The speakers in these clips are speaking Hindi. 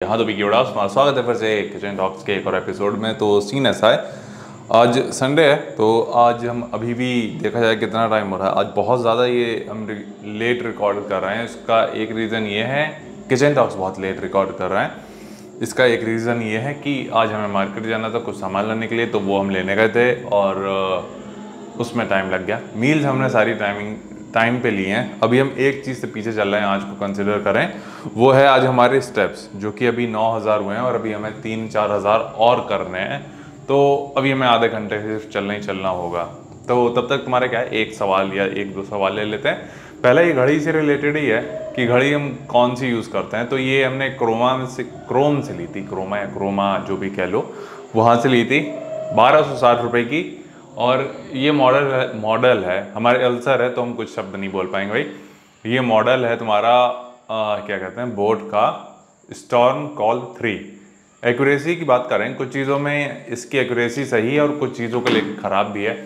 हाँ तो विकी उड़ास तुम्हारा स्वागत है फिर से किचन टॉक्स के एक और एपिसोड में। तो सीन ऐसा है, आज संडे है तो आज हम अभी भी देखा जाए कितना टाइम हो रहा है, आज बहुत ज़्यादा ये हम लेट रिकॉर्ड कर रहे हैं। इसका एक रीज़न ये है, किचन टॉक्स बहुत लेट रिकॉर्ड कर रहे हैं। इसका एक रीज़न ये है कि आज हमें मार्केट जाना था कुछ सामान लाने के लिए, तो वो हम लेने गए थे और उसमें टाइम लग गया। मील्स हमने सारी टाइम पे लिए हैं। अभी हम एक चीज़ से पीछे चल रहे हैं, आज को कंसिडर करें, वो है आज हमारे स्टेप्स, जो कि अभी 9,000 हुए हैं और अभी हमें 3-4 हज़ार और करने हैं। तो अभी हमें आधे घंटे से सिर्फ चलना ही चलना होगा। तो तब तक तुम्हारे क्या है, एक सवाल या एक दो सवाल ले लेते हैं। पहले ये घड़ी से रिलेटेड ही है कि घड़ी हम कौन सी यूज़ करते हैं। तो ये हमने क्रोम से ली थी, क्रोमा या क्रोमा जो भी कह लो, वहाँ से ली थी 1260 रुपये की। और ये मॉडल है हमारे अल्सर है तो हम कुछ शब्द नहीं बोल पाएंगे भाई। ये मॉडल है तुम्हारा क्या कहते हैं, बोट का स्टॉर्म कॉल 3। एक्यूरेसी की बात करें, कुछ चीज़ों में इसकी एक्यूरेसी सही है और कुछ चीज़ों को लेकर ख़राब भी है।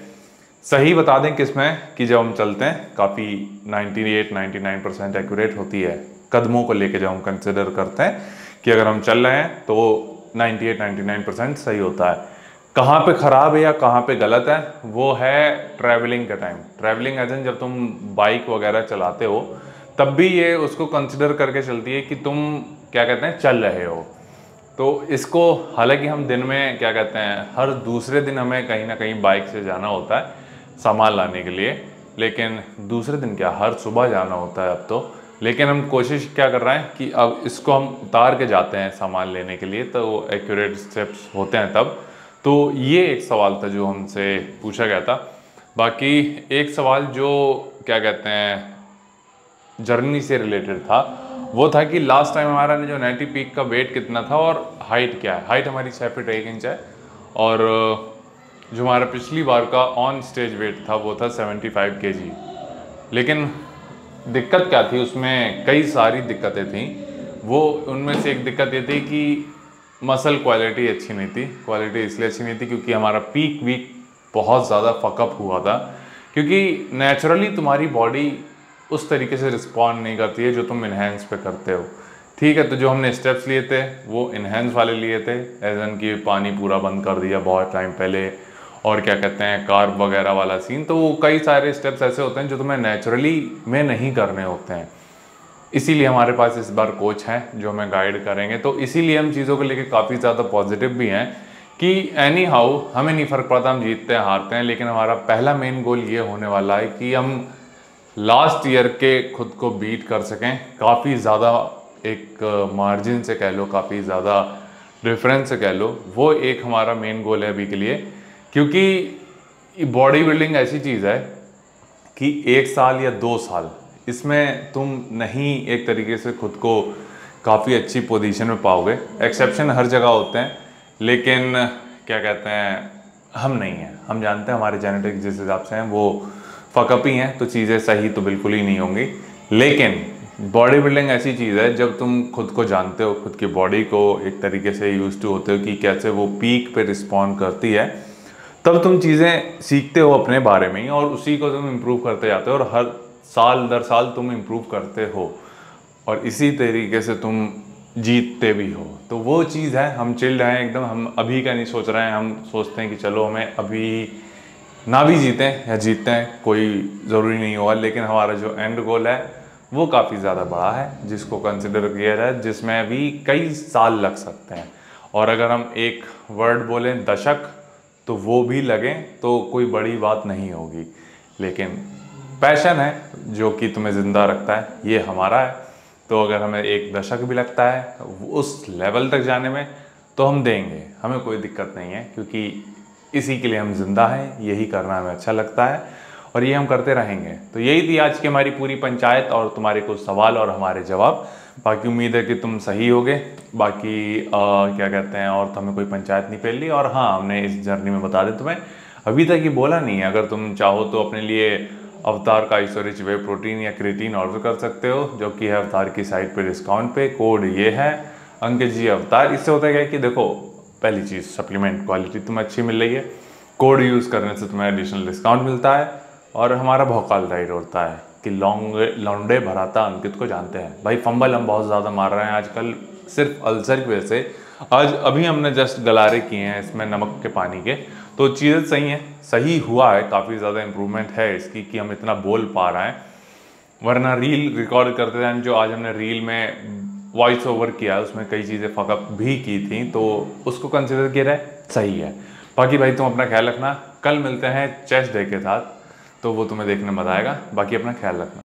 सही बता दें किसमें, कि जब हम चलते हैं काफ़ी 98-99% एक्यूरेट होती है। कदमों को लेके जब हम कंसिडर करते हैं कि अगर हम चल रहे हैं तो 98-99% सही होता है। कहाँ पे ख़राब है या कहाँ पे गलत है, वो है ट्रैवलिंग का टाइम। ट्रैवलिंग एज इन जब तुम बाइक वगैरह चलाते हो तब भी ये उसको कंसिडर करके चलती है कि तुम क्या कहते हैं चल रहे हो। तो इसको हालांकि हम दिन में क्या कहते हैं हर दूसरे दिन हमें कहीं ना कहीं बाइक से जाना होता है सामान लाने के लिए, लेकिन दूसरे दिन क्या हर सुबह जाना होता है अब तो। लेकिन हम कोशिश क्या कर रहे हैं कि अब इसको हम उतार के जाते हैं सामान लेने के लिए, तो एक्यूरेट स्टेप्स होते हैं तब। तो ये एक सवाल था जो हमसे पूछा गया था। बाकी एक सवाल जो क्या कहते हैं जर्नी से रिलेटेड था, वो था कि लास्ट टाइम हमारा जो 90 पीक का वेट कितना था और हाइट क्या है। हाइट हमारी 6 फीट 1 इंच है और जो हमारा पिछली बार का ऑन स्टेज वेट था वो था 75 kg। लेकिन दिक्कत क्या थी, उसमें कई सारी दिक्कतें थी। वो उनमें से एक दिक्कत ये थी कि मसल क्वालिटी अच्छी नहीं थी। क्वालिटी इसलिए अच्छी नहीं थी क्योंकि हमारा पीक वीक बहुत ज़्यादा फकअप हुआ था, क्योंकि नेचुरली तुम्हारी बॉडी उस तरीके से रिस्पॉन्ड नहीं करती है जो तुम इन्हेंस पे करते हो। ठीक है, तो जो हमने स्टेप्स लिए थे वो इन्हेंस वाले लिए थे, एज एन कि पानी पूरा बंद कर दिया बहुत टाइम पहले, और क्या कहते हैं कार्ब वगैरह वाला सीन। तो वो कई सारे स्टेप्स ऐसे होते हैं जो तुम्हें नेचुरली में नहीं करने होते हैं। इसीलिए हमारे पास इस बार कोच हैं जो हमें गाइड करेंगे। तो इसीलिए हम चीज़ों को लेके काफ़ी ज़्यादा पॉजिटिव भी हैं कि एनी हाउ हमें नहीं फ़र्क पड़ता हम जीतते हैं हारते हैं, लेकिन हमारा पहला मेन गोल ये होने वाला है कि हम लास्ट ईयर के खुद को बीट कर सकें। काफ़ी ज़्यादा एक मार्जिन से कह लो, काफ़ी ज़्यादा डिफरेंस से कह लो, वो एक हमारा मेन गोल है अभी के लिए। क्योंकि बॉडी बिल्डिंग ऐसी चीज़ है कि 1 साल या 2 साल इसमें तुम नहीं एक तरीके से खुद को काफ़ी अच्छी पोजीशन में पाओगे। एक्सेप्शन हर जगह होते हैं, लेकिन क्या कहते हैं हम नहीं हैं। हम जानते हैं हमारे जेनेटिक्स जिस हिसाब से हैं वो फकअप ही हैं, तो चीज़ें सही तो बिल्कुल ही नहीं होंगी। लेकिन बॉडी बिल्डिंग ऐसी चीज़ है जब तुम खुद को जानते हो, खुद की बॉडी को एक तरीके से यूज टू होते हो कि कैसे वो पीक पे रिस्पॉन्ड करती है, तब तुम चीज़ें सीखते हो अपने बारे में ही और उसी को तुम इम्प्रूव करते जाते हो और हर साल दर साल तुम इम्प्रूव करते हो और इसी तरीके से तुम जीतते भी हो। तो वो चीज़ है, हम चिल्ड हैं एकदम। हम अभी का नहीं सोच रहे हैं, हम सोचते हैं कि चलो हमें अभी ना भी जीतें या जीतते हैं कोई ज़रूरी नहीं होगा, लेकिन हमारा जो एंड गोल है वो काफ़ी ज़्यादा बड़ा है जिसको कंसिडर किया जाए, जिसमें अभी कई साल लग सकते हैं। और अगर हम एक वर्ड बोलें दशक, तो वो भी लगें तो कोई बड़ी बात नहीं होगी। लेकिन पैशन है जो कि तुम्हें ज़िंदा रखता है, ये हमारा है। तो अगर हमें 1 दशक भी लगता है उस लेवल तक जाने में तो हम देंगे, हमें कोई दिक्कत नहीं है, क्योंकि इसी के लिए हम जिंदा हैं। यही करना हमें अच्छा लगता है और ये हम करते रहेंगे। तो यही थी आज की हमारी पूरी पंचायत और तुम्हारे कुछ सवाल और हमारे जवाब। बाकी उम्मीद है कि तुम सही होगे। बाकी क्या कहते हैं, और तो हमें कोई पंचायत नहीं फैल रही। और हाँ, हमने इस जर्नी में बता दें तुम्हें अभी तक ये बोला नहीं है, अगर तुम चाहो तो अपने लिए अवतार का आइसोरिच वे प्रोटीन या क्रिएटिन ऑर्डर कर सकते हो, जो कि है अवतार की साइट पे डिस्काउंट पे। कोड ये है अंकित जी अवतार। इससे होता है कि देखो, पहली चीज़ सप्लीमेंट क्वालिटी तुम्हें अच्छी मिल रही है, कोड यूज़ करने से तुम्हें एडिशनल डिस्काउंट मिलता है और हमारा भौकाल राइड होता है कि लौंडे भराता अंकित को जानते हैं। भाई फंबल हम बहुत ज़्यादा मार रहे हैं आजकल, सिर्फ अल्सर की वजह से। आज अभी हमने जस्ट गलारे किए हैं इसमें नमक के पानी के, तो चीज़ें सही हैं, सही हुआ है, काफ़ी ज़्यादा इम्प्रूवमेंट है इसकी कि हम इतना बोल पा रहे हैं। वरना रील रिकॉर्ड करते टाइम जो आज हमने रील में वॉइस ओवर किया उसमें कई चीज़ें फकअप भी की थी, तो उसको कंसिडर किया जाए सही है। बाकी भाई तुम अपना ख्याल रखना, कल मिलते हैं चेस्ट डे के साथ, तो वो तुम्हें देखने में मज़ा आएगा। बाकी अपना ख्याल रखना।